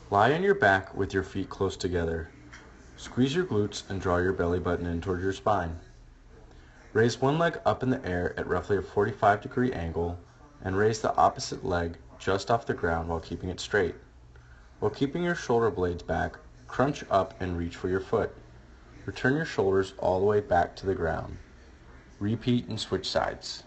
Lie on your back with your feet close together. Squeeze your glutes and draw your belly button in towards your spine. Raise one leg up in the air at roughly a 45-degree angle and raise the opposite leg just off the ground while keeping it straight. While keeping your shoulder blades back, crunch up and reach for your foot. Return your shoulders all the way back to the ground. Repeat and switch sides.